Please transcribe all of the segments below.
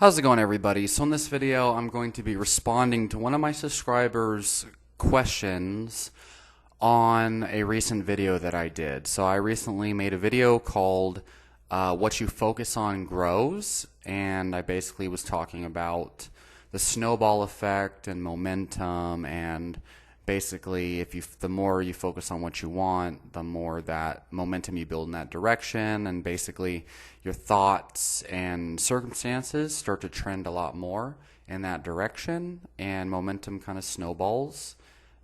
How's it going, everybody? So in this video, I'm going to be responding to one of my subscribers' questions on a recent video that I did. So I recently made a video called What You Focus On Grows, and I basically was talking about the snowball effect and momentum, and basically the more you focus on what you want, the more that momentum you build in that direction, and basically your thoughts and circumstances start to trend a lot more in that direction, and momentum kind of snowballs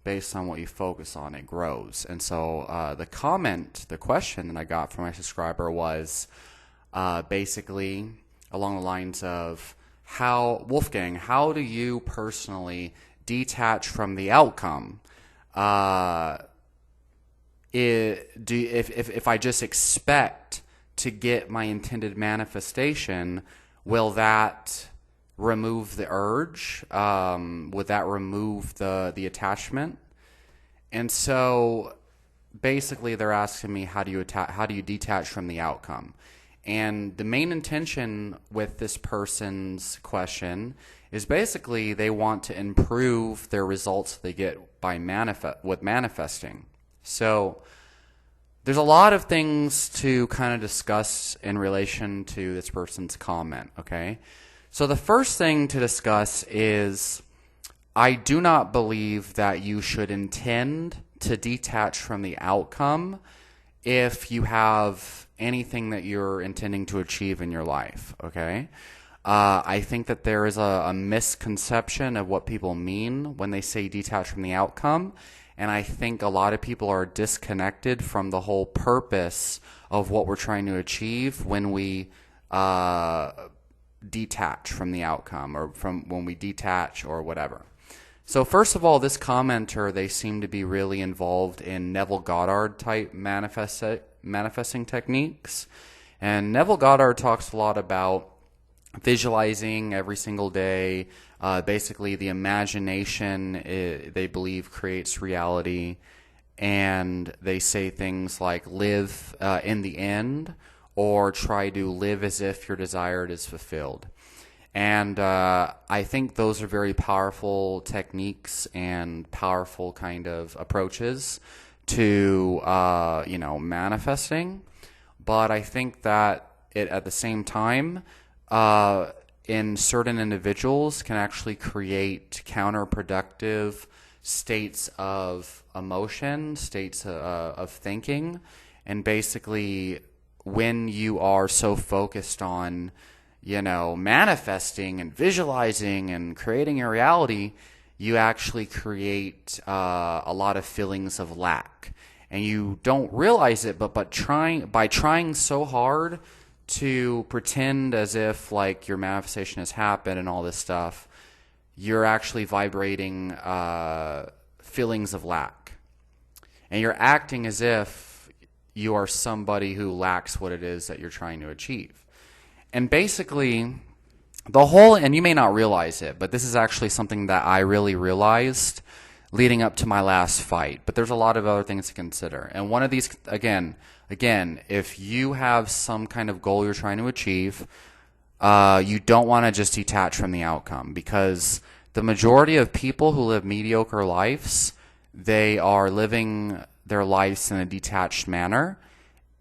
based on what you focus on. It grows. And so the question that I got from my subscriber was basically along the lines of, Wolfgang, how do you personally detach from the outcome? If I just expect to get my intended manifestation, will that remove the urge? Would that remove the attachment? And so basically they're asking me, how do you detach from the outcome? And the main intention with this person's question is basically they want to improve their results they get by manifesting. So there's a lot of things to kind of discuss in relation to this person's comment, okay? So the first thing to discuss is, I do not believe that you should intend to detach from the outcome if you have anything that you're intending to achieve in your life, okay? I think that there is a misconception of what people mean when they say detach from the outcome, and I think a lot of people are disconnected from the whole purpose of what we're trying to achieve when we detach from the outcome, or from when we detach or whatever. So first of all, this commenter, they seem to be really involved in Neville Goddard type manifesting techniques. And Neville Goddard talks a lot about visualizing every single day. Basically, the imagination, they believe, creates reality. And they say things like live in the end, or try to live as if your desire is fulfilled. And I think those are very powerful techniques and powerful kind of approaches to manifesting. But I think that it, at the same time, in certain individuals, can actually create counterproductive states of emotion, states of thinking. And basically, when you are so focused on manifesting and visualizing and creating a reality, you actually create a lot of feelings of lack. And you don't realize it, but by trying so hard to pretend as if like your manifestation has happened and all this stuff, you're actually vibrating feelings of lack. And you're acting as if you are somebody who lacks what it is that you're trying to achieve. And basically, and you may not realize it, but this is actually something that I really realized leading up to my last fight. But there's a lot of other things to consider. And one of these, again, if you have some kind of goal you're trying to achieve, you don't want to just detach from the outcome, because the majority of people who live mediocre lives, they are living their lives in a detached manner.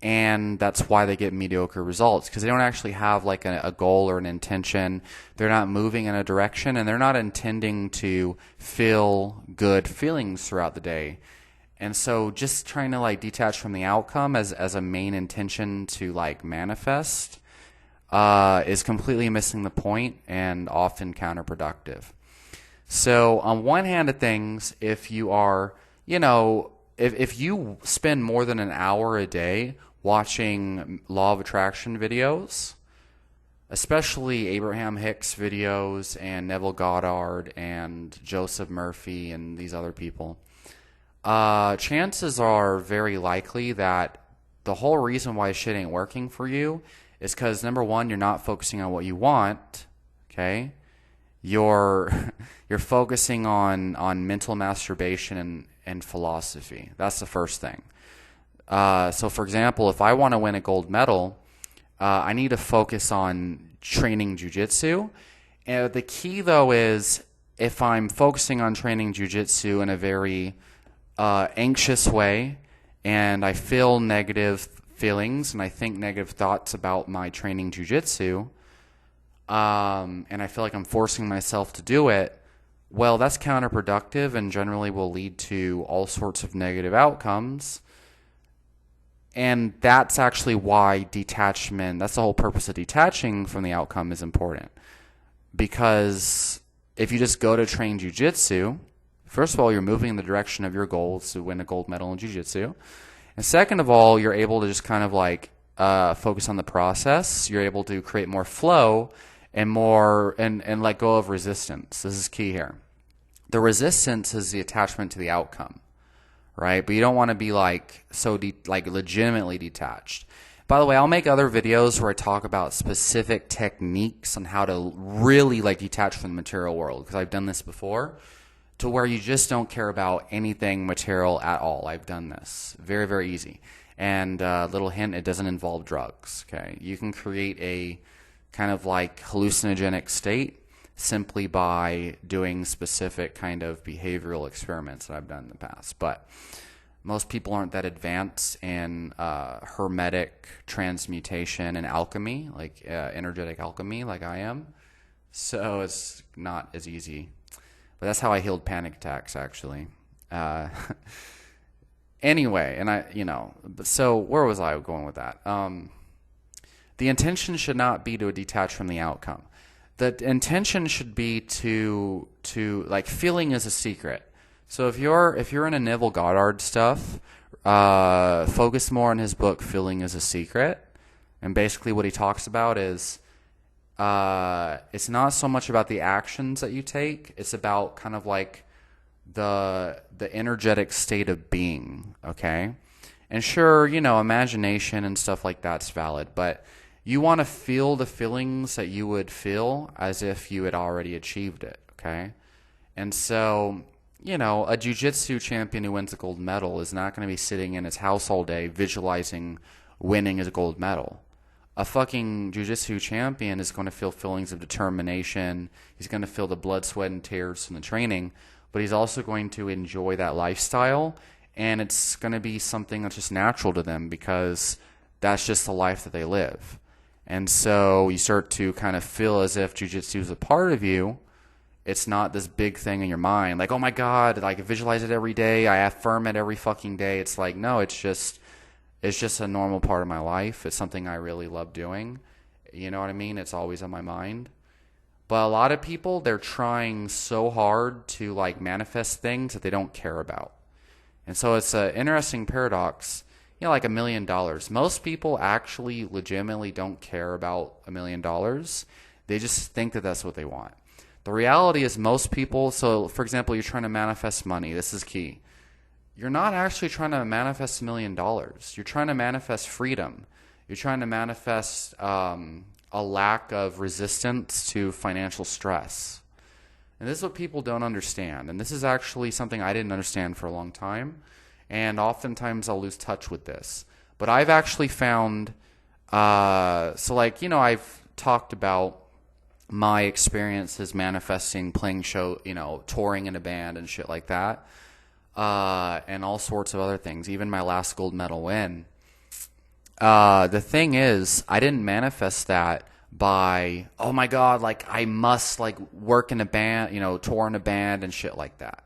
And that's why they get mediocre results, because they don't actually have like a goal or an intention. They're not moving in a direction, and they're not intending to feel good feelings throughout the day. And so just trying to like detach from the outcome as a main intention to like manifest is completely missing the point and often counterproductive. So on one hand of things, if you are, if you spend more than an hour a day watching law of attraction videos, especially Abraham Hicks videos and Neville Goddard and Joseph Murphy and these other people, chances are very likely that the whole reason why shit ain't working for you is because, number one, you're not focusing on what you want, okay? You're focusing on mental masturbation and philosophy. That's the first thing. So for example, if I want to win a gold medal, I need to focus on training jujitsu. And the key, though, is if I'm focusing on training jujitsu in a very anxious way, and I feel negative feelings and I think negative thoughts about my training jujitsu, and I feel like I'm forcing myself to do it, well, that's counterproductive and generally will lead to all sorts of negative outcomes. And that's actually why detachment, that's the whole purpose of detaching from the outcome, is important. Because if you just go to train jiu-jitsu, first of all, you're moving in the direction of your goals to win a gold medal in jiu-jitsu. And second of all, you're able to just kind of like focus on the process. You're able to create more flow and more and let go of resistance. This is key here. The resistance is the attachment to the outcome, right? But you don't want to be like like legitimately detached. By the way, I'll make other videos where I talk about specific techniques on how to really like detach from the material world, because I've done this before, to where you just don't care about anything material at all. I've done this. Very, very easy. And little hint, it doesn't involve drugs, okay? You can create a kind of like hallucinogenic state simply by doing specific kind of behavioral experiments that I've done in the past. But most people aren't that advanced in hermetic transmutation and alchemy, like energetic alchemy, like I am. So it's not as easy. But that's how I healed panic attacks, actually. Anyway, and so where was I going with that? The intention should not be to detach from the outcome. The intention should be to like, feeling is a secret. So if you're into Neville Goddard stuff, focus more on his book Feeling is a Secret. And basically what he talks about is it's not so much about the actions that you take, it's about kind of like the energetic state of being, okay? And sure, imagination and stuff like that's valid, but you want to feel the feelings that you would feel as if you had already achieved it, okay? And so, a jiu-jitsu champion who wins a gold medal is not going to be sitting in his house all day visualizing winning his gold medal. A fucking jiu-jitsu champion is going to feel feelings of determination. He's going to feel the blood, sweat, and tears from the training, but he's also going to enjoy that lifestyle, and it's going to be something that's just natural to them because that's just the life that they live. And so you start to kind of feel as if jiu-jitsu is a part of you. It's not this big thing in your mind, like, oh my God, like I visualize it every day, I affirm it every fucking day. It's like, no, it's just a normal part of my life. It's something I really love doing. You know what I mean? It's always on my mind. But a lot of people, they're trying so hard to like manifest things that they don't care about. And so it's an interesting paradox. Like $1 million. Most people actually legitimately don't care about $1 million. They just think that that's what they want. The reality is most people, so for example, you're trying to manifest money. This is key. You're not actually trying to manifest $1 million. You're trying to manifest freedom. You're trying to manifest a lack of resistance to financial stress. And this is what people don't understand. And this is actually something I didn't understand for a long time. And oftentimes I'll lose touch with this. But I've actually found, I've talked about my experiences manifesting, playing touring in a band and shit like that. And all sorts of other things, even my last gold medal win. The thing is, I didn't manifest that by, oh my God, like I must like work in a band, tour in a band and shit like that.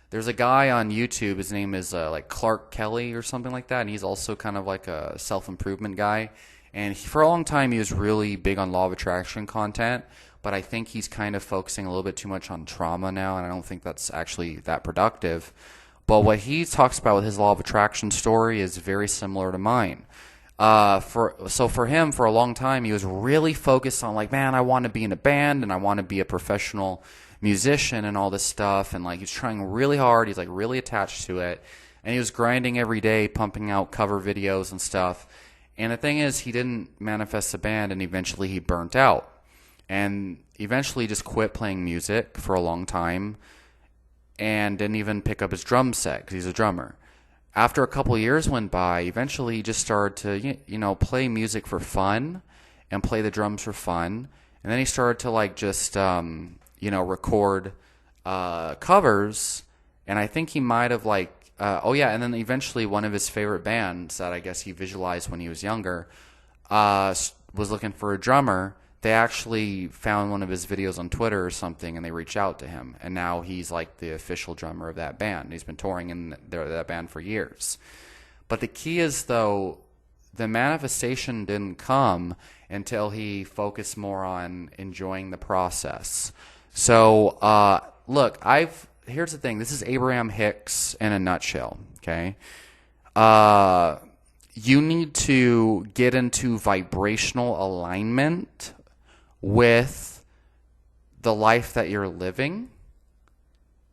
There's a guy on YouTube, his name is like Clark Kelly or something like that, and he's also kind of like a self-improvement guy. And for a long time, he was really big on law of attraction content, but I think he's kind of focusing a little bit too much on trauma now, and I don't think that's actually that productive. But what he talks about with his law of attraction story is very similar to mine. For him, for a long time, he was really focused on like, man, I want to be in a band and I want to be a professional musician and all this stuff, and like he's trying really hard, he's like really attached to it, and he was grinding every day, pumping out cover videos and stuff. And the thing is, he didn't manifest a band, and eventually he burnt out, and eventually just quit playing music for a long time and didn't even pick up his drum set because he's a drummer. After a couple of years went by, eventually he just started to play music for fun and play the drums for fun. And then he started to like just record covers, and I think he might have like and then eventually one of his favorite bands that I guess he visualized when he was younger was looking for a drummer. They actually found one of his videos on Twitter or something, and they reached out to him, and now he's like the official drummer of that band. He's been touring in that band for years. But the key is, though, the manifestation didn't come until he focused more on enjoying the process. So, look, here's the thing. This is Abraham Hicks in a nutshell, okay? You need to get into vibrational alignment with the life that you're living.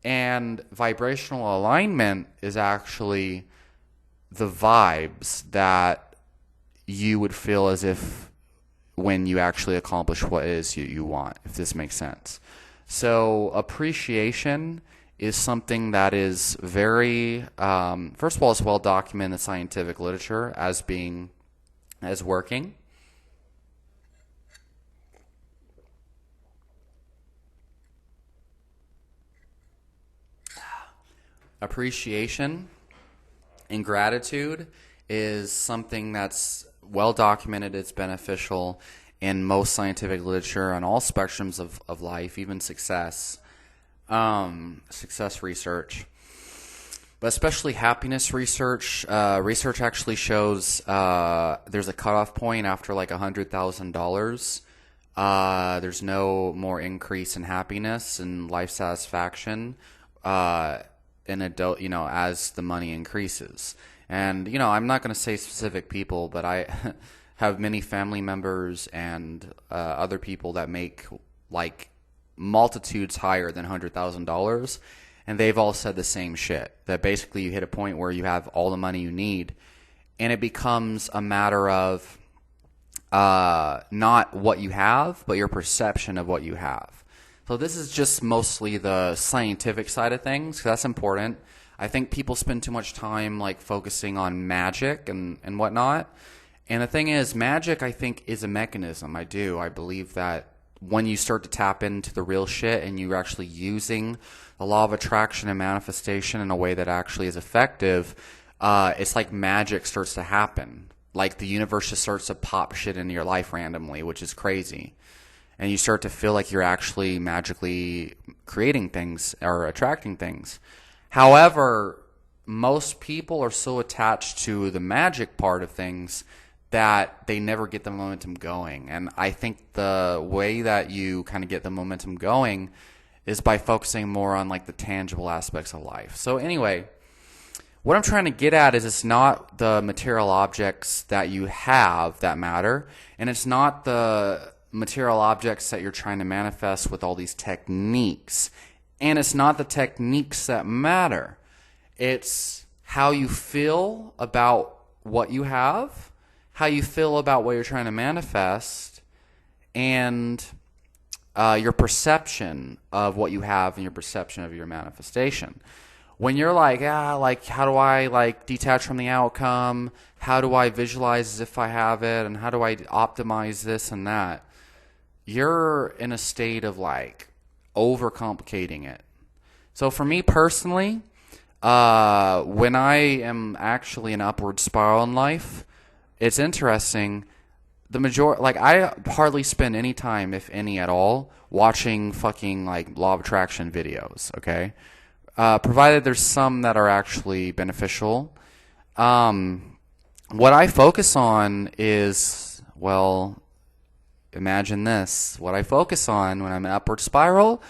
And vibrational alignment is actually the vibes that you would feel as if when you actually accomplish what it is you want, if this makes sense. So appreciation is something that is very, first of all, it's well documented in the scientific literature as working. Appreciation and gratitude is something that's well documented. It's beneficial in most scientific literature on all spectrums of life, even success research, but especially happiness research. Research actually shows there's a cutoff point after like $100,000. There's no more increase in happiness and life satisfaction in adult, as the money increases. And, I'm not going to say specific people, but I have many family members and other people that make like multitudes higher than $100,000, and they've all said the same shit, that basically you hit a point where you have all the money you need, and it becomes a matter of not what you have, but your perception of what you have. So this is just mostly the scientific side of things, 'cause that's important. I think people spend too much time like focusing on magic and whatnot. And the thing is, magic, I think, is a mechanism. I believe that when you start to tap into the real shit and you're actually using the law of attraction and manifestation in a way that actually is effective, it's like magic starts to happen. Like the universe just starts to pop shit into your life randomly, which is crazy. And you start to feel like you're actually magically creating things or attracting things. However, most people are so attached to the magic part of things that they never get the momentum going. And I think the way that you kind of get the momentum going is by focusing more on like the tangible aspects of life. So anyway, what I'm trying to get at is it's not the material objects that you have that matter, and it's not the material objects that you're trying to manifest with all these techniques. And it's not the techniques that matter. It's how you feel about what you have, how you feel about what you're trying to manifest, and your perception of what you have and your perception of your manifestation. When you're like, how do I detach from the outcome? How do I visualize as if I have it? And how do I optimize this and that? You're in a state of like overcomplicating it. So for me personally, when I am actually in an upward spiral in life, it's interesting. I hardly spend any time, if any at all, watching fucking like law of attraction videos. Okay, provided there's some that are actually beneficial. What I focus on is, well, imagine this. What I focus on when I'm in upward spiral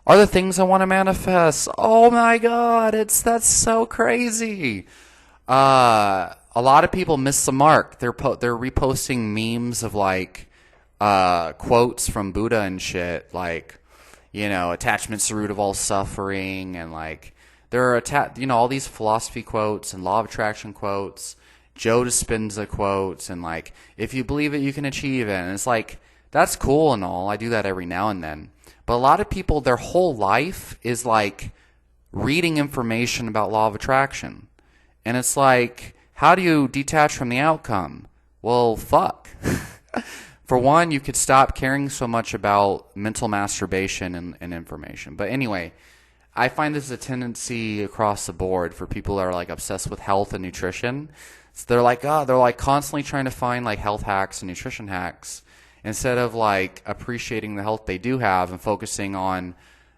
are the things I want to manifest. Oh my God, that's so crazy. A lot of people miss the mark. They're reposting memes of like quotes from Buddha and shit, like, attachment's the root of all suffering, and like there are all these philosophy quotes and law of attraction quotes, Joe Dispenza quotes, and like if you believe it, you can achieve it. And it's like, that's cool and all. I do that every now and then. But a lot of people, their whole life is like reading information about law of attraction. And it's like, how do you detach from the outcome? Well, fuck. For one, you could stop caring so much about mental masturbation and information. But anyway, I find this is a tendency across the board for people that are like obsessed with health and nutrition. So they're like constantly trying to find like health hacks and nutrition hacks instead of like appreciating the health they do have and focusing on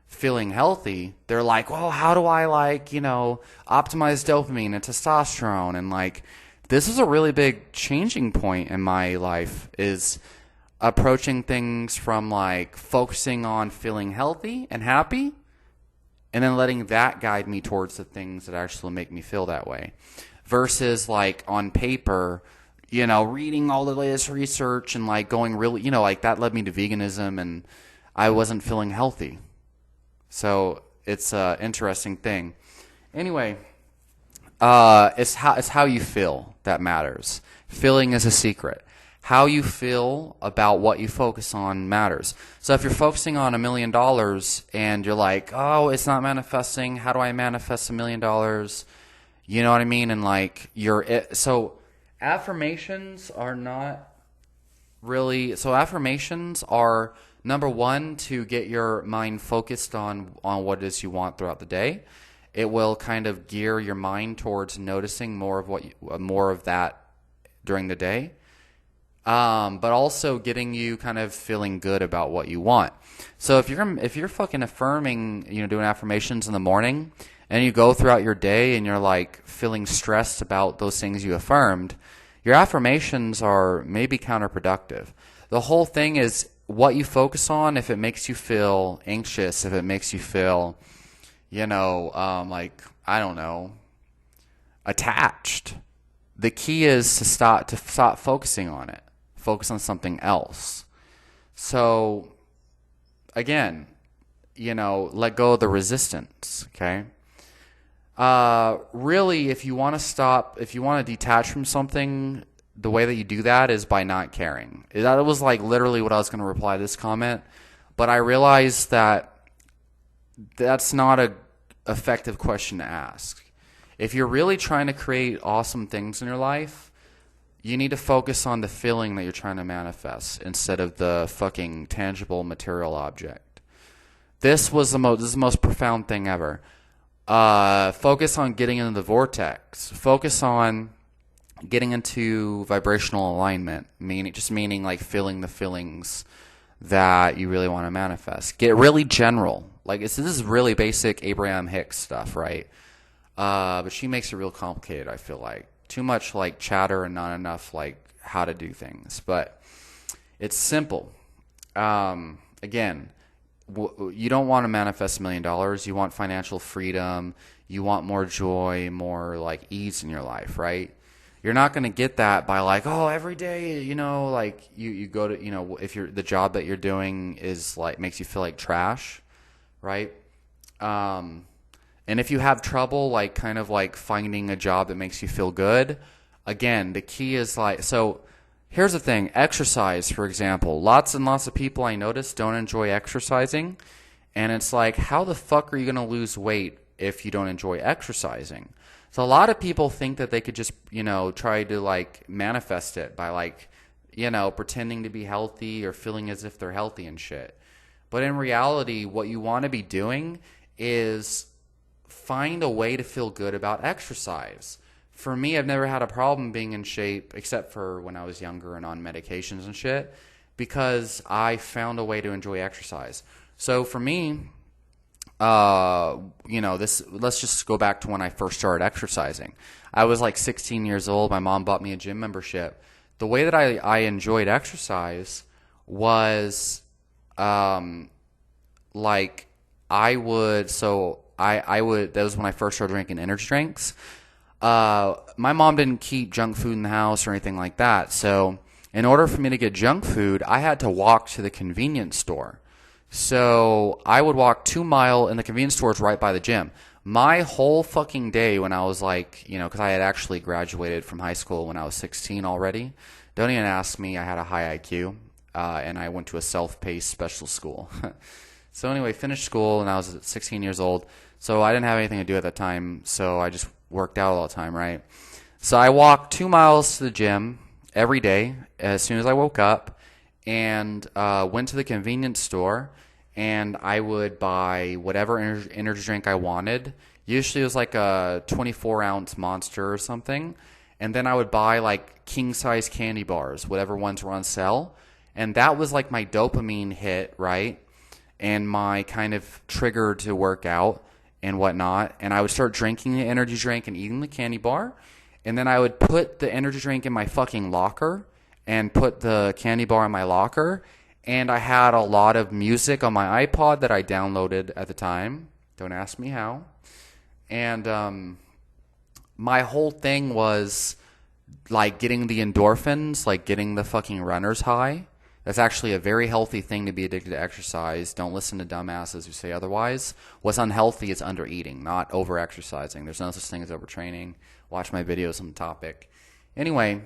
feeling healthy. They're like, well, how do I like, optimize dopamine and testosterone? And like, this is a really big changing point in my life, is approaching things from like focusing on feeling healthy and happy, and then letting that guide me towards the things that actually make me feel that way. Versus like on paper, reading all the latest research and like going really, like that led me to veganism and I wasn't feeling healthy. So it's an interesting thing. Anyway, it's how you feel that matters. Feeling is a secret. How you feel about what you focus on matters. So if you're focusing on $1 million and you're like, oh, it's not manifesting, how do I manifest $1 million? You know what I mean? And like so affirmations are not really, so affirmations are, number one, to get your mind focused on what it is you want throughout the day. It will kind of gear your mind towards noticing more of that during the day. But also getting you kind of feeling good about what you want. So if you're fucking affirming, doing affirmations in the morning, and you go throughout your day and you're like feeling stressed about those things you affirmed, your affirmations are maybe counterproductive. The whole thing is what you focus on. If it makes you feel anxious, if it makes you feel, like, I don't know, attached, the key is to stop focusing on it. Focus on something else. So, again, let go of the resistance, okay? Really, if you want to detach from something, the way that you do that is by not caring. That was like literally what I was going to reply to this comment, but I realized that that's not a effective question to ask. If you're really trying to create awesome things in your life, you need to focus on the feeling that you're trying to manifest instead of the fucking tangible material object. This is the most profound thing ever. Focus on getting into the vortex. Focus on getting into vibrational alignment, meaning like feeling the feelings that you really want to manifest. Get really general. Like this is really basic Abraham Hicks stuff, right? But she makes it real complicated, I feel like. Too much like chatter and not enough like how to do things. But it's simple. Again, you don't want to manifest $1 million. You want financial freedom. You want more joy, more like ease in your life, right? You're not going to get that by like, oh, every day, like you go to, if the job that you're doing is like makes you feel like trash, right? And if you have trouble like kind of like finding a job that makes you feel good, again, the key is like, so here's the thing, exercise, for example. Lots and lots of people I notice don't enjoy exercising, and it's like, how the fuck are you going to lose weight if you don't enjoy exercising? So a lot of people think that they could just, try to like manifest it by like, pretending to be healthy or feeling as if they're healthy and shit. But in reality, what you want to be doing is find a way to feel good about exercise. For me, I've never had a problem being in shape, except for when I was younger and on medications and shit, because I found a way to enjoy exercise. So for me, let's just go back to when I first started exercising. I was like 16 years old. My mom bought me a gym membership. The way that I enjoyed exercise was, like I would, that was when I first started drinking energy drinks. My mom didn't keep junk food in the house or anything like that. So in order for me to get junk food, I had to walk to the convenience store. So I would walk 2 miles, and the convenience store is right by the gym. My whole fucking day when I was like, because I had actually graduated from high school when I was 16 already. Don't even ask me. I had a high IQ, and I went to a self-paced special school. So anyway, finished school, and I was 16 years old. So I didn't have anything to do at that time, so I just worked out all the time, right? So I walked 2 miles to the gym every day as soon as I woke up. and went to the convenience store, and I would buy whatever energy drink I wanted. Usually it was like a 24-ounce Monster or something. And then I would buy like king-size candy bars, whatever ones were on sale. And that was like my dopamine hit, right? And my kind of trigger to work out and whatnot. And I would start drinking the energy drink and eating the candy bar. And then I would put the energy drink in my fucking locker and put the candy bar in my locker. And I had a lot of music on my iPod that I downloaded at the time. Don't ask me how. And my whole thing was like getting the endorphins, like getting the fucking runner's high. That's actually a very healthy thing to be addicted to exercise. Don't listen to dumbasses who say otherwise. What's unhealthy is undereating, not over-exercising. There's no such thing as overtraining. Watch my videos on the topic. Anyway,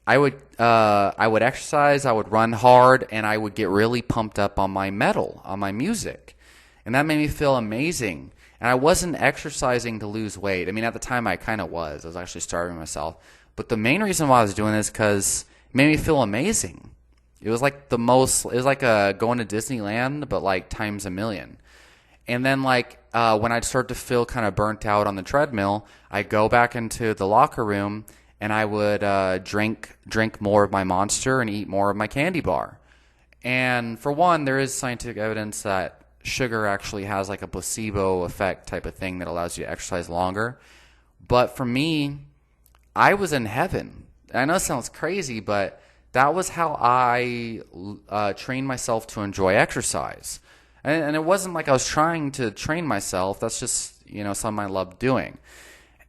I would exercise, I would run hard, and I would get really pumped up on my metal, on my music. And that made me feel amazing. And I wasn't exercising to lose weight. I mean, at the time I kind of was. I was actually starving myself. But the main reason why I was doing this because it made me feel amazing. It was like going to Disneyland, but like times a million. And then like when I'd start to feel kind of burnt out on the treadmill, I'd go back into the locker room and I would drink more of my Monster and eat more of my candy bar. And for one, there is scientific evidence that sugar actually has like a placebo effect type of thing that allows you to exercise longer. But for me, I was in heaven. I know it sounds crazy, but that was how I trained myself to enjoy exercise. And it wasn't like I was trying to train myself. That's just, something I loved doing.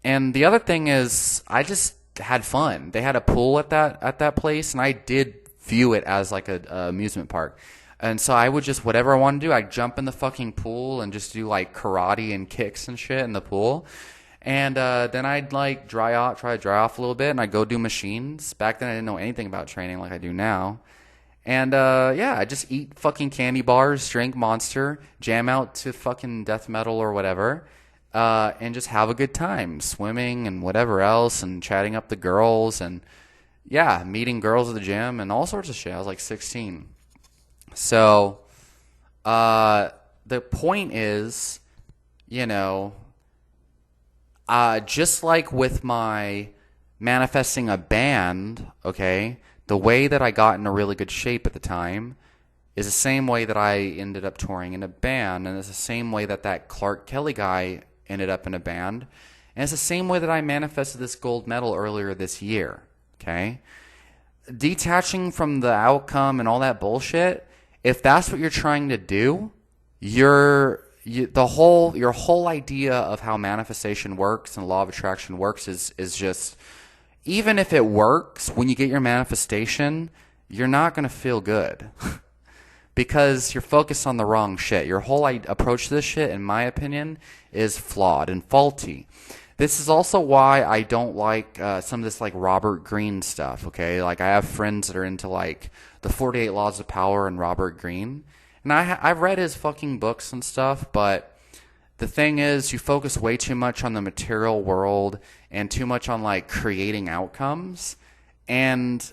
And the other thing is I just had fun. They had a pool at that place, and I did view it as like a amusement park. And so I would just, whatever I wanted to do, I'd jump in the fucking pool and just do like karate and kicks and shit in the pool. And then I'd like try to dry off a little bit, and I'd go do machines. Back then I didn't know anything about training like I do now. And yeah, I just eat fucking candy bars, drink Monster, jam out to fucking death metal or whatever, and just have a good time, swimming and whatever else, and chatting up the girls, and yeah, meeting girls at the gym and all sorts of shit. I was like 16. So the point is, just like with my manifesting a band, okay, the way that I got in a really good shape at the time is the same way that I ended up touring in a band, and it's the same way that Clark Kelly guy ended up in a band, and it's the same way that I manifested this gold medal earlier this year, okay? Detaching from the outcome and all that bullshit, if that's what you're trying to do, your whole idea of how manifestation works and law of attraction works is just, even if it works, when you get your manifestation, you're not going to feel good because you're focused on the wrong shit. Your whole approach to this shit, in my opinion, is flawed and faulty. This is also why I don't like some of this like Robert Greene stuff, okay? Like I have friends that are into like the 48 Laws of Power and Robert Greene. And I've read his fucking books and stuff, but the thing is, you focus way too much on the material world and too much on like creating outcomes. And,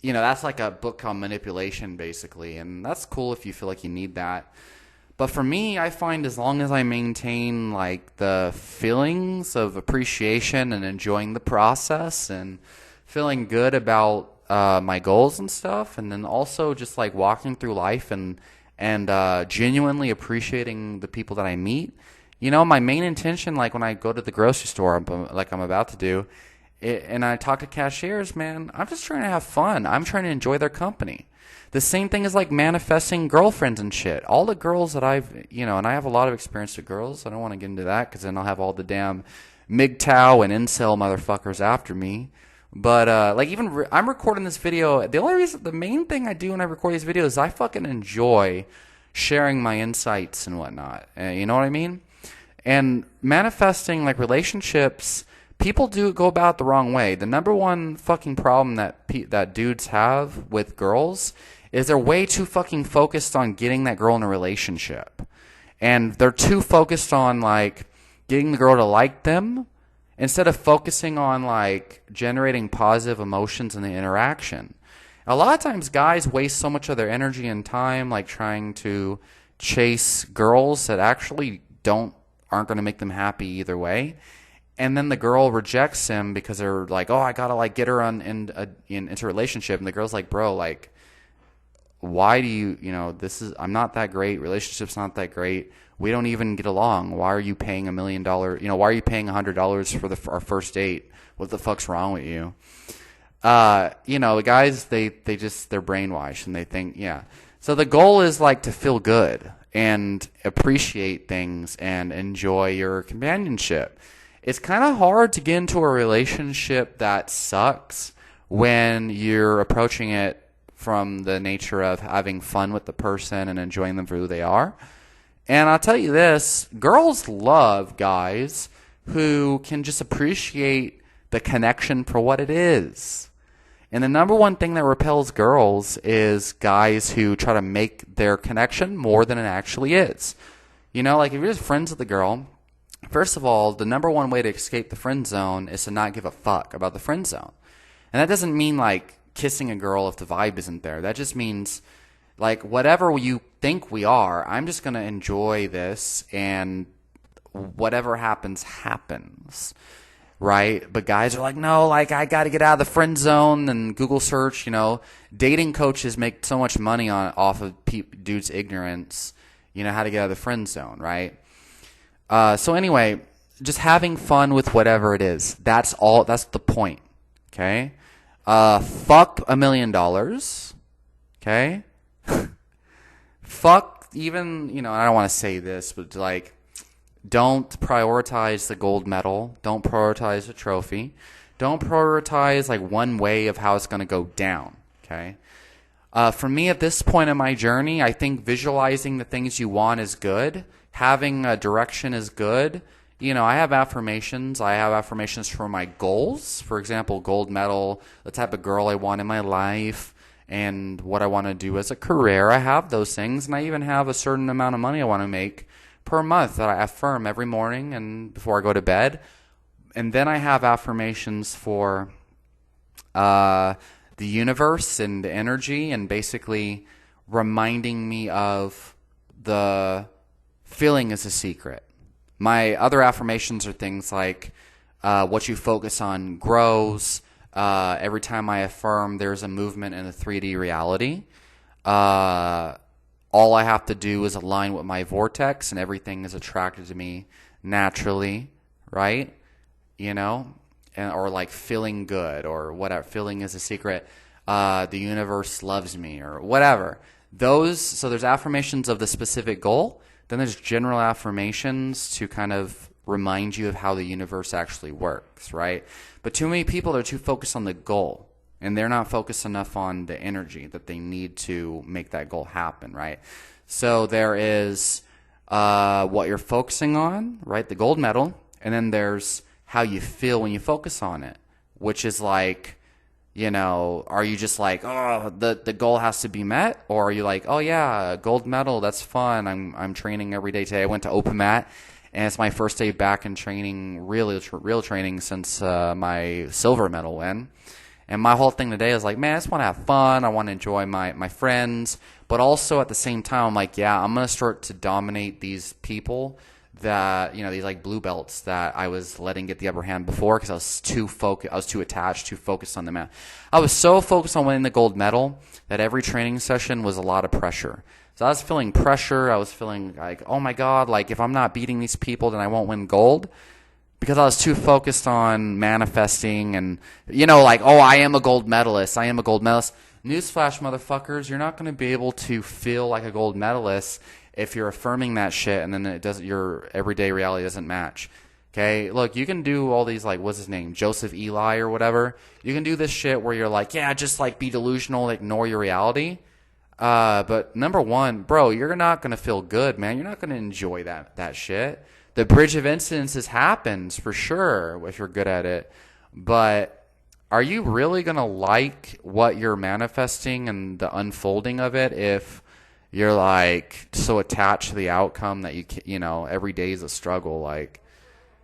that's like a book called Manipulation, basically. And that's cool if you feel like you need that. But for me, I find as long as I maintain like the feelings of appreciation and enjoying the process and feeling good about my goals and stuff, and then also just like walking through life and genuinely appreciating the people that I meet. My main intention, like when I go to the grocery store, like I'm about to do, and I talk to cashiers, man, I'm just trying to have fun. I'm trying to enjoy their company. The same thing is like manifesting girlfriends and shit. All the girls that I've, and I have a lot of experience with girls. I don't want to get into that because then I'll have all the damn MGTOW and incel motherfuckers after me. But I'm recording this video. The main thing I do when I record these videos is I fucking enjoy sharing my insights and whatnot. You know what I mean? And manifesting like relationships, people do go about it the wrong way. The number one fucking problem that dudes have with girls is they're way too fucking focused on getting that girl in a relationship. And they're too focused on like getting the girl to like them instead of focusing on like generating positive emotions in the interaction. A lot of times guys waste so much of their energy and time like trying to chase girls that actually don't aren't going to make them happy either way. And then the girl rejects him because they're like, "Oh, I got to like get her into a relationship." And the girl's like, "Bro, like why do you, I'm not that great. Relationship's not that great. We don't even get along. Why are you paying $1 million? Why are you paying $100 for our first date? What the fuck's wrong with you?" The guys, they're brainwashed and they think, yeah. So the goal is like to feel good and appreciate things and enjoy your companionship. It's kind of hard to get into a relationship that sucks when you're approaching it from the nature of having fun with the person and enjoying them for who they are. And I'll tell you this, girls love guys who can just appreciate the connection for what it is. And the number one thing that repels girls is guys who try to make their connection more than it actually is. Like if you're just friends with a girl, first of all, the number one way to escape the friend zone is to not give a fuck about the friend zone. And that doesn't mean like kissing a girl if the vibe isn't there. That just means like whatever you think we are, I'm just going to enjoy this and whatever happens, happens. Right? But guys are like, no, like I got to get out of the friend zone and Google search, dating coaches make so much money off of dudes' ignorance, how to get out of the friend zone, right? So anyway, just having fun with whatever it is. That's the point. Okay? Fuck $1 million. Okay? Fuck even, I don't want to say this, but like, don't prioritize the gold medal. Don't prioritize the trophy. Don't prioritize like one way of how it's going to go down. Okay? For me at this point in my journey, I think visualizing the things you want is good. Having a direction is good. I have affirmations. I have affirmations for my goals. For example, gold medal, the type of girl I want in my life, and what I want to do as a career. I have those things, and I even have a certain amount of money I want to make per month that I affirm every morning and before I go to bed. And then I have affirmations for the universe and the energy, and basically reminding me of the feeling is a secret. My other affirmations are things like what you focus on grows. Every time I affirm, there's a movement in a 3D reality. All I have to do is align with my vortex, and everything is attracted to me naturally, right? Or like feeling good, or whatever. Feeling is a secret. The universe loves me, or whatever. So there's affirmations of the specific goal. Then there's general affirmations to kind of remind you of how the universe actually works, right? But too many people are too focused on the goal, and they're not focused enough on the energy that they need to make that goal happen, right? So there is what you're focusing on, right? The gold medal. And then there's how you feel when you focus on it, which is like, are you just like, oh, the goal has to be met? Or are you like, oh yeah, gold medal, that's fun. I'm training every day today. I went to open mat, and it's my first day back in training, real training since my silver medal win. And my whole thing today is like, man, I just want to have fun. I want to enjoy my friends. But also at the same time, I'm like, yeah, I'm going to start to dominate these people that, these like blue belts that I was letting get the upper hand before because I was too focused. I was too attached, too focused on the mat. I was so focused on winning the gold medal that every training session was a lot of pressure. So I was feeling pressure. I was feeling like, oh my God, like if I'm not beating these people, then I won't win gold. Because I was too focused on manifesting and, like, oh, I am a gold medalist. I am a gold medalist. Newsflash, motherfuckers, you're not going to be able to feel like a gold medalist if you're affirming that shit and then your everyday reality doesn't match. Okay? Look, you can do all these, like, what's his name? Joseph Eli or whatever. You can do this shit where you're like, yeah, just, like, be delusional, ignore your reality. But number one, bro, you're not going to feel good, man. You're not going to enjoy that shit. The bridge of incidences happens for sure if you're good at it. But are you really going to like what you're manifesting and the unfolding of it if you're like so attached to the outcome that every day is a struggle? Like,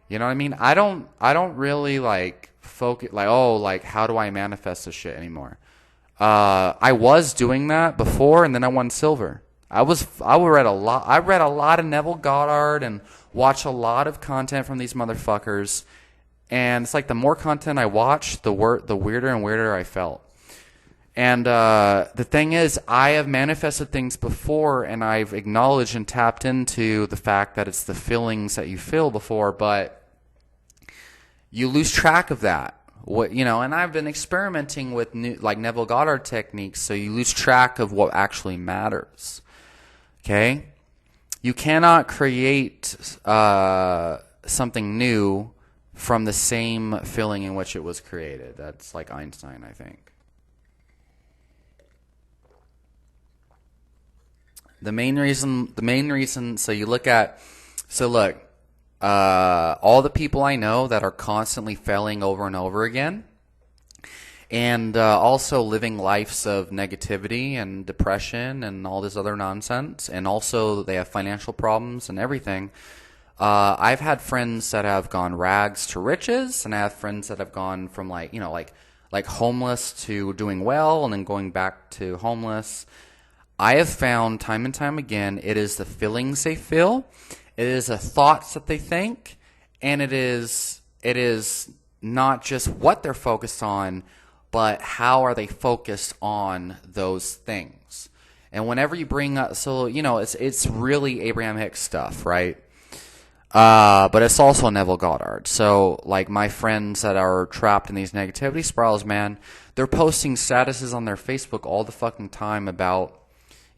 you know what I mean? I don't really like focus like, oh, like how do I manifest this shit anymore? I was doing that before, and then I won silver. I read a lot. I read a lot of Neville Goddard and watched a lot of content from these motherfuckers. And it's like the more content I watched, the weirder and weirder I felt. And the thing is, I have manifested things before, and I've acknowledged and tapped into the fact that it's the feelings that you feel before, but you lose track of that. And I've been experimenting with like Neville Goddard techniques, so you lose track of what actually matters. Okay, you cannot create something new from the same feeling in which it was created. That's like Einstein, I think. The main reason. Look, all the people I know that are constantly failing over and over again, and also living lives of negativity and depression and all this other nonsense, and also they have financial problems and everything. I've had friends that have gone rags to riches, and I have friends that have gone from like homeless to doing well, and then going back to homeless. I have found time and time again, it is the feelings they feel, it is the thoughts that they think, and it is not just what they're focused on, but how are they focused on those things. And whenever you bring up, it's really Abraham Hicks stuff, right? But it's also Neville Goddard. So, like, my friends that are trapped in these negativity spirals, man, they're posting statuses on their Facebook all the fucking time about,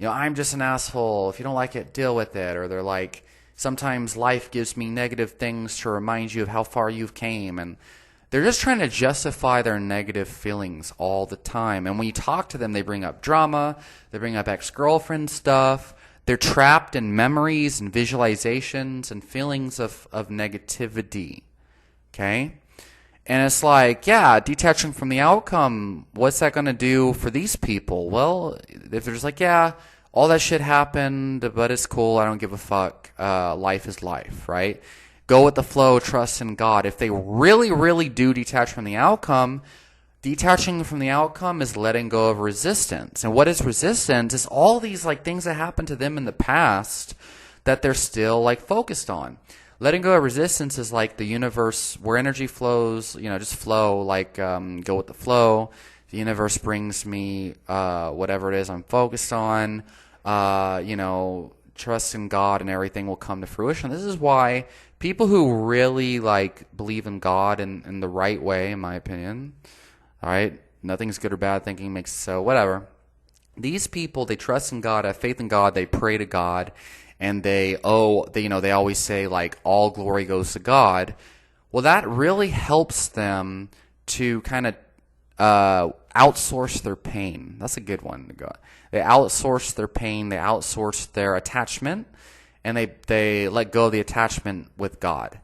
I'm just an asshole. If you don't like it, deal with it. Or they're like, sometimes life gives me negative things to remind you of how far you've came. And they're just trying to justify their negative feelings all the time. And when you talk to them, they bring up drama. They bring up ex-girlfriend stuff. They're trapped in memories and visualizations and feelings of negativity. Okay? And it's like, yeah, detaching from the outcome, what's that going to do for these people? Well, if they're just like, yeah, all that shit happened, but it's cool, I don't give a fuck, life is life, right? Go with the flow, trust in God. If they really, really do detach from the outcome, detaching from the outcome is letting go of resistance. And what is resistance? Is all these like things that happened to them in the past that they're still like focused on. Letting go of resistance is like the universe where energy flows, just flow, like go with the flow. The universe brings me whatever it is I'm focused on, trust in God and everything will come to fruition. This is why people who really like believe in God in the right way, in my opinion, all right, nothing's good or bad, thinking makes so, whatever. These people, they trust in God, have faith in God, they pray to God, and they always say like all glory goes to God. Well, that really helps them to kind of outsource their pain. That's a good one to go. They outsource their pain, they outsource their attachment, and they let go of the attachment with God.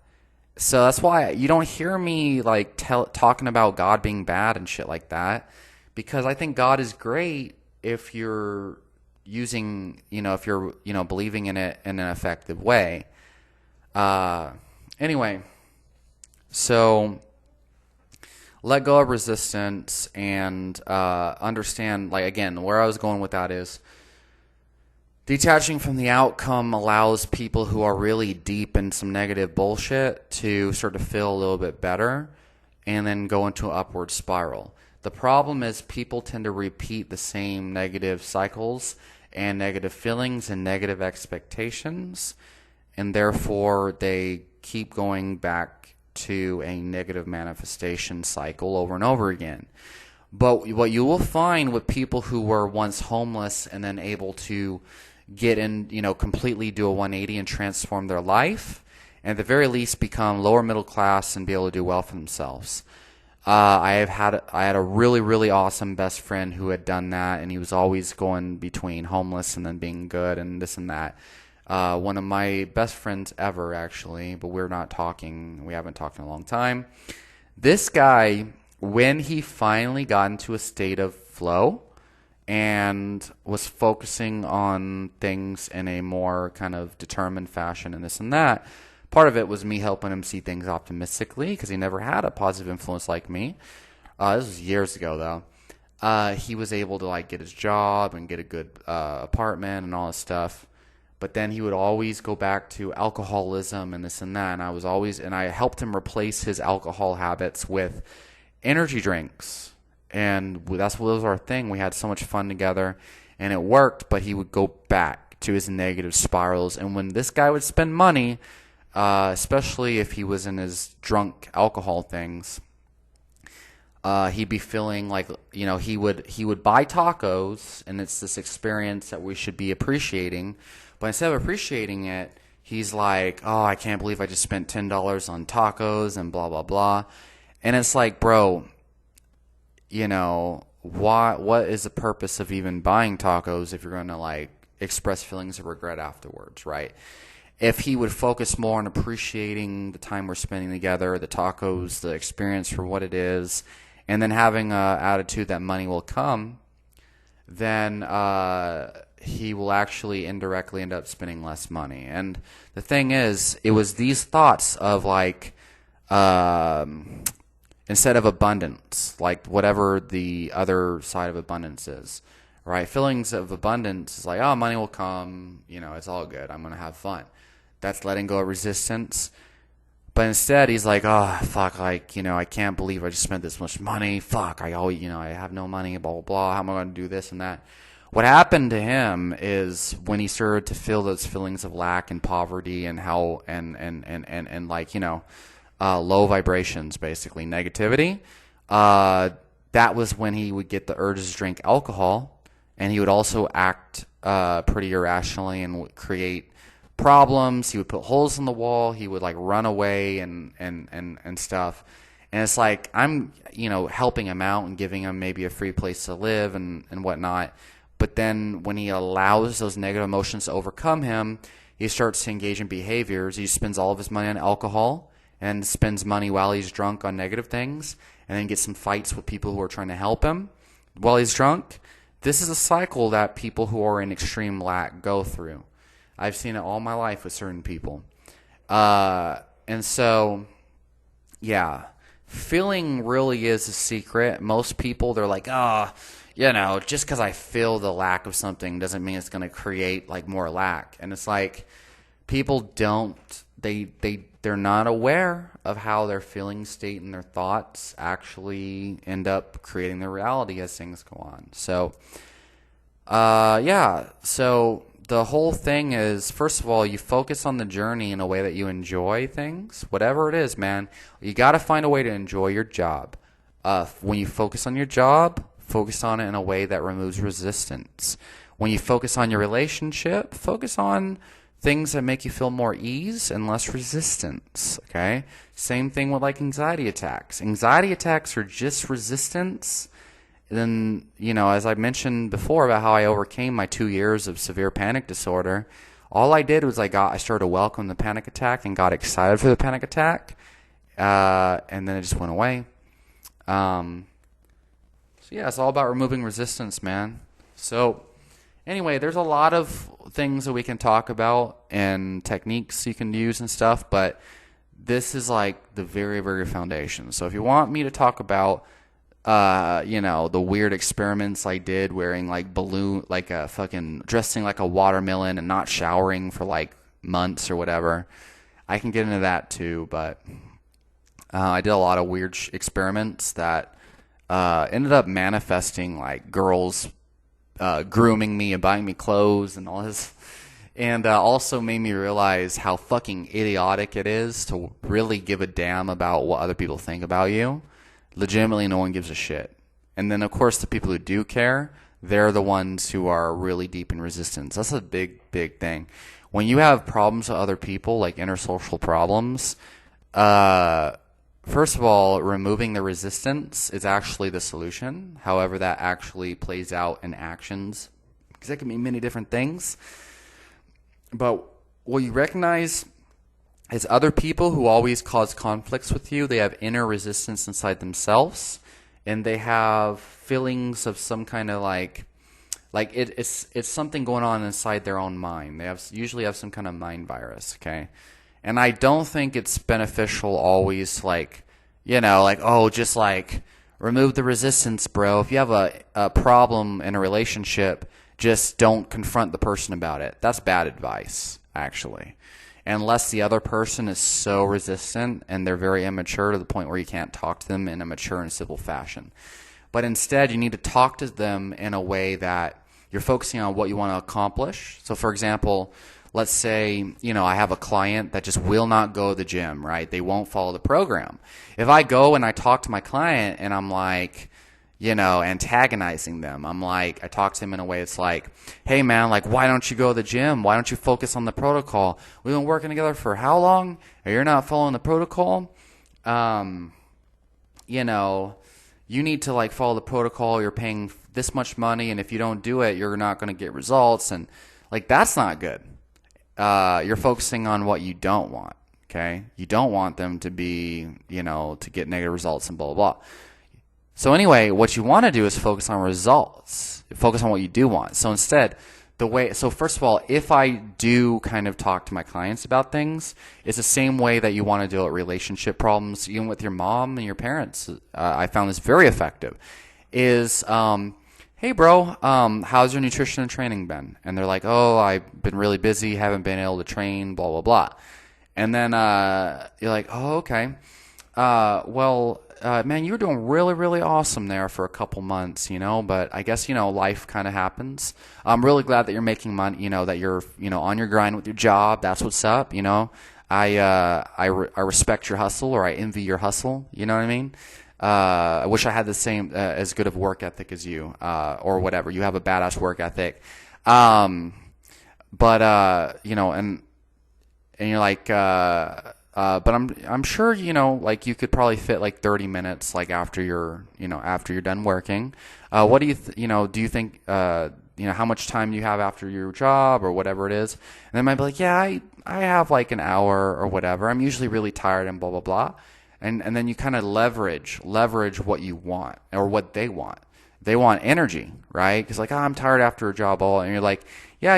So that's why you don't hear me like talking about God being bad and shit like that, because I think God is great if you're using, if you're, believing in it in an effective way. Anyway, so let go of resistance and understand, like, again, where I was going with that is detaching from the outcome allows people who are really deep in some negative bullshit to sort of feel a little bit better and then go into an upward spiral. The problem is people tend to repeat the same negative cycles and negative feelings and negative expectations, and therefore they keep going back to a negative manifestation cycle over and over again. But what you will find with people who were once homeless and then able to get in, completely do a 180 and transform their life, and at the very least become lower middle class and be able to do well for themselves. I had a really, really awesome best friend who had done that, and he was always going between homeless and then being good and this and that. One of my best friends ever, actually, but we haven't talked in a long time. This guy, when he finally got into a state of flow and was focusing on things in a more kind of determined fashion and this and that, part of it was me helping him see things optimistically because he never had a positive influence like me. This was years ago, though. he was able to like get his job and get a good apartment and all this stuff. But then he would always go back to alcoholism and this and that. And I helped him replace his alcohol habits with energy drinks. And that was our thing. We had so much fun together and it worked, but he would go back to his negative spirals. And when this guy would spend money, especially if he was in his drunk alcohol things, he'd be feeling like, he would buy tacos, and it's this experience that we should be appreciating. But instead of appreciating it, he's like, oh, I can't believe I just spent $10 on tacos and blah, blah, blah. And it's like, bro, what is the purpose of even buying tacos if you're going to like express feelings of regret afterwards, right? If he would focus more on appreciating the time we're spending together, the tacos, the experience for what it is, and then having an attitude that money will come, then he will actually indirectly end up spending less money. And the thing is, it was these thoughts of like, instead of abundance, like whatever the other side of abundance is, right? Feelings of abundance is like, oh, money will come, it's all good. I'm going to have fun. That's letting go of resistance. But instead, he's like, oh, fuck, like, I can't believe I just spent this much money. Fuck, I have no money, blah, blah, blah. How am I going to do this and that? What happened to him is when he started to feel those feelings of lack and poverty and how, and like, low vibrations, basically, negativity, that was when he would get the urges to drink alcohol, and he would also act pretty irrationally and create problems. He would put holes in the wall. He would like run away and stuff. And it's like I'm helping him out and giving him maybe a free place to live and whatnot. But then when he allows those negative emotions to overcome him, he starts to engage in behaviors. He spends all of his money on alcohol and spends money while he's drunk on negative things, and then gets some fights with people who are trying to help him while he's drunk. This is a cycle that people who are in extreme lack go through. I've seen it all my life with certain people. And so, yeah, feeling really is a secret. Most people, they're like, just because I feel the lack of something doesn't mean it's going to create like more lack. And it's like people they're not aware of how their feeling state and their thoughts actually end up creating their reality as things go on. So, so the whole thing is, first of all, you focus on the journey in a way that you enjoy things. Whatever it is, man, you got to find a way to enjoy your job. When you focus on your job, focus on it in a way that removes resistance. When you focus on your relationship, focus on things that make you feel more ease and less resistance, okay? Same thing with like anxiety attacks. Anxiety attacks are just resistance. Then, as I mentioned before about how I overcame my 2 years of severe panic disorder, all I did was I started to welcome the panic attack and got excited for the panic attack, and then it just went away. So yeah, it's all about removing resistance, man. So anyway, there's a lot of things that we can talk about and techniques you can use and stuff, but this is like the very, very foundation. So if you want me to talk about the weird experiments I did wearing like dressing like a watermelon and not showering for like months or whatever, I can get into that too. But I did a lot of weird experiments that ended up manifesting like girls grooming me and buying me clothes and all this, and also made me realize how fucking idiotic it is to really give a damn about what other people think about you. Legitimately, no one gives a shit. And then, of course, the people who do care, they're the ones who are really deep in resistance. That's a big, big thing. When you have problems with other people, like intersocial problems, first of all, removing the resistance is actually the solution. However, that actually plays out in actions, because that can mean many different things. But what you recognize is other people who always cause conflicts with you, they have inner resistance inside themselves, and they have feelings of some kind of it's something going on inside their own mind. They usually have some kind of mind virus, okay? And I don't think it's beneficial always just Remove the resistance, bro. If you have a problem in a relationship, just don't confront the person about it. That's bad advice, actually. Unless the other person is so resistant and they're very immature to the point where you can't talk to them in a mature and civil fashion. But instead, you need to talk to them in a way that you're focusing on what you want to accomplish. So, for example, let's say, I have a client that just will not go to the gym, right? They won't follow the program. If I go and I talk to my client and I'm like, antagonizing them, I talk to them in a way it's like, hey man, like, why don't you go to the gym? Why don't you focus on the protocol? We've been working together for how long? And you're not following the protocol? You need to like follow the protocol. You're paying this much money, and if you don't do it, you're not going to get results. And like, that's not good. You're focusing on what you don't want. Okay, you don't want them to be, to get negative results and blah blah blah. So anyway, what you want to do is focus on results. Focus on what you do want. So instead, so first of all, if I do kind of talk to my clients about things, it's the same way that you want to deal with relationship problems, even with your mom and your parents. I found this very effective. Is, hey bro, how's your nutrition and training been? And they're like, oh, I've been really busy, haven't been able to train, blah, blah, blah. And then you're like, oh, okay. Man, you were doing really, really awesome there for a couple months, but I guess, life kind of happens. I'm really glad that you're making money, that you're, on your grind with your job. That's what's up, I respect your hustle, or I envy your hustle, you know what I mean? I wish I had the same, as good of work ethic as you, or whatever. You have a badass work ethic. And you're like, but I'm sure, like you could probably fit like 30 minutes, like after you're done working. What do you, do you think, how much time do you have after your job or whatever it is? And they might be like, yeah, I have like an hour or whatever. I'm usually really tired and blah, blah, blah. And then you kind of leverage what you want or what they want. They want energy, right? Because like, I'm tired after a job and you're like, yeah,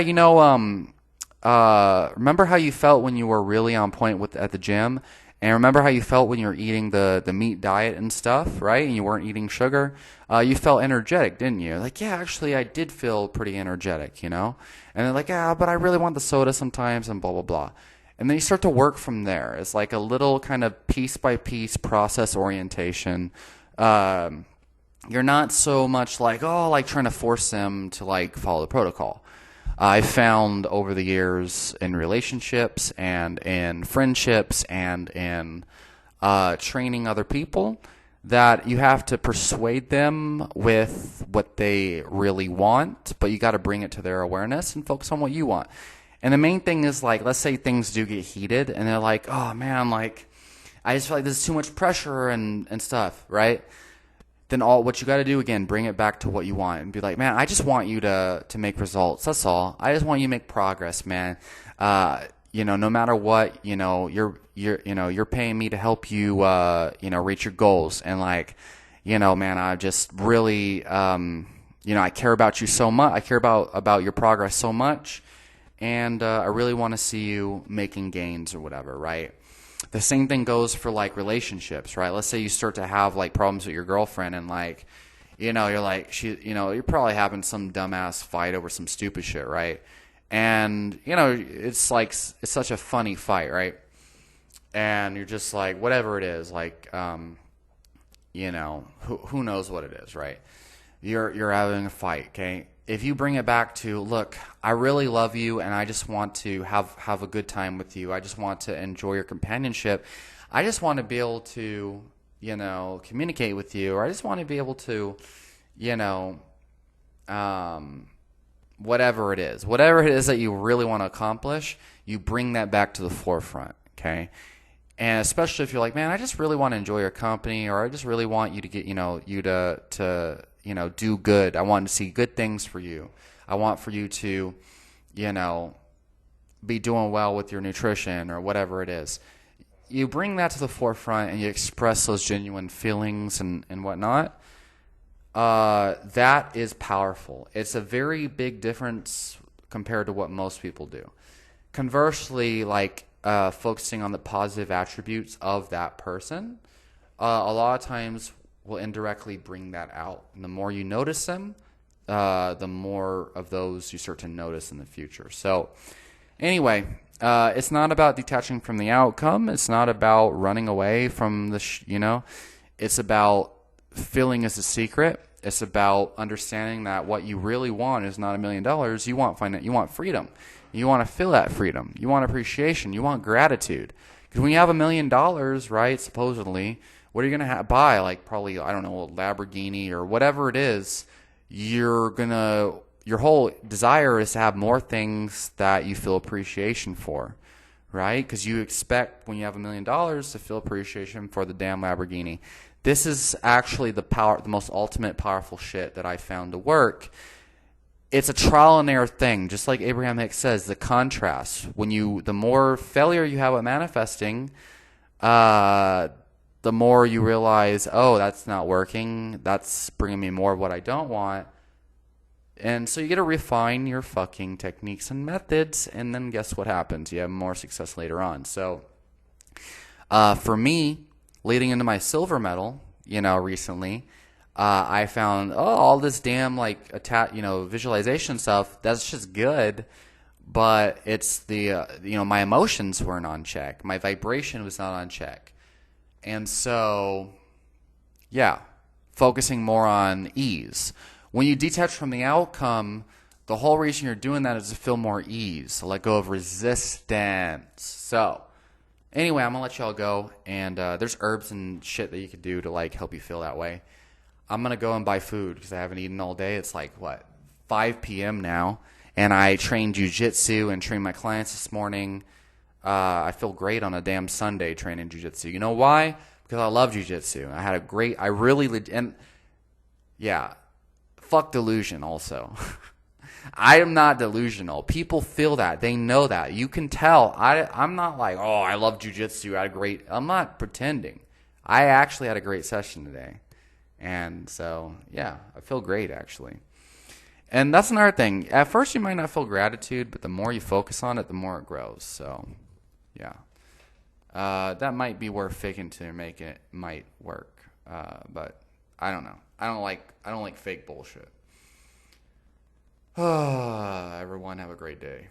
remember how you felt when you were really on point at the gym? And remember how you felt when you were eating the meat diet and stuff, right? And you weren't eating sugar? You felt energetic, didn't you? Like, yeah, actually, I did feel pretty energetic, And they're like, yeah, but I really want the soda sometimes and blah, blah, blah. And then you start to work from there. It's like a little kind of piece-by-piece process orientation. You're not so much like, trying to force them to, like, follow the protocol. I've found over the years in relationships and in friendships and in training other people that you have to persuade them with what they really want, but you got to bring it to their awareness and focus on what you want. And the main thing is, like, let's say things do get heated and they're like, oh man, like, I just feel like there's too much pressure and stuff, right? Then what you got to do, again, bring it back to what you want and be like, man, I just want you to make results. That's all. I just want you to make progress, man. No matter what, you're paying me to help you, reach your goals. And like, man, I just really, I care about you so much. I care about your progress so much. And I really want to see you making gains or whatever, right? The same thing goes for like relationships, right? Let's say you start to have like problems with your girlfriend and like, you're like, you're probably having some dumbass fight over some stupid shit, right? And, it's like, it's such a funny fight, right? And you're just like, whatever it is, like, who knows what it is, right? You're having a fight, okay? If you bring it back to, look, I really love you and I just want to have a good time with you. I just want to enjoy your companionship. I just want to be able to, communicate with you, or I just want to be able to, whatever it is that you really want to accomplish, you bring that back to the forefront, okay? And especially if you're like, man, I just really want to enjoy your company, or I just really want you to get, you to do good. I want to see good things for you. I want for you to, be doing well with your nutrition or whatever it is. You bring that to the forefront and you express those genuine feelings and whatnot. That is powerful. It's a very big difference compared to what most people do. Conversely, like focusing on the positive attributes of that person, a lot of times will indirectly bring that out. And the more you notice them, the more of those you start to notice in the future. So anyway, it's not about detaching from the outcome. It's not about running away from it's about feeling is a secret. It's about understanding that what you really want is not $1,000,000. You want freedom. You want to feel that freedom. You want appreciation. You want gratitude. Because when you have $1,000,000, right, supposedly, what are you going to buy? Like probably, I don't know, a Lamborghini or whatever it is. Your whole desire is to have more things that you feel appreciation for, right? Because you expect when you have $1,000,000 to feel appreciation for the damn Lamborghini. This is actually the most ultimate powerful shit that I found to work. It's a trial and error thing, just like Abraham Hicks says. The contrast, the more failure you have at manifesting, the more you realize, oh, that's not working. That's bringing me more of what I don't want. And so you got to refine your fucking techniques and methods, and then guess what happens? You have more success later on. So for me, leading into my silver medal, recently, I found all this damn visualization stuff. That's just good, but it's the my emotions weren't on check. My vibration was not on check, and so yeah, focusing more on ease. When you detach from the outcome, the whole reason you're doing that is to feel more ease, to let go of resistance. So anyway, I'm going to let y'all go, and there's herbs and shit that you could do to help you feel that way. I'm going to go and buy food because I haven't eaten all day. It's 5 p.m. now, and I trained jiu-jitsu and trained my clients this morning. I feel great on a damn Sunday training jiu-jitsu. You know why? Because I love jiu-jitsu. Fuck delusion also. I am not delusional. People feel that. They know that. You can tell. I'm not I love jiu-jitsu. I'm not pretending. I actually had a great session today. And so, yeah, I feel great actually. And that's another thing. At first you might not feel gratitude, but the more you focus on it, the more it grows. So, yeah. That might be where faking to make it might work. But I don't know. I don't like fake bullshit. Everyone have a great day.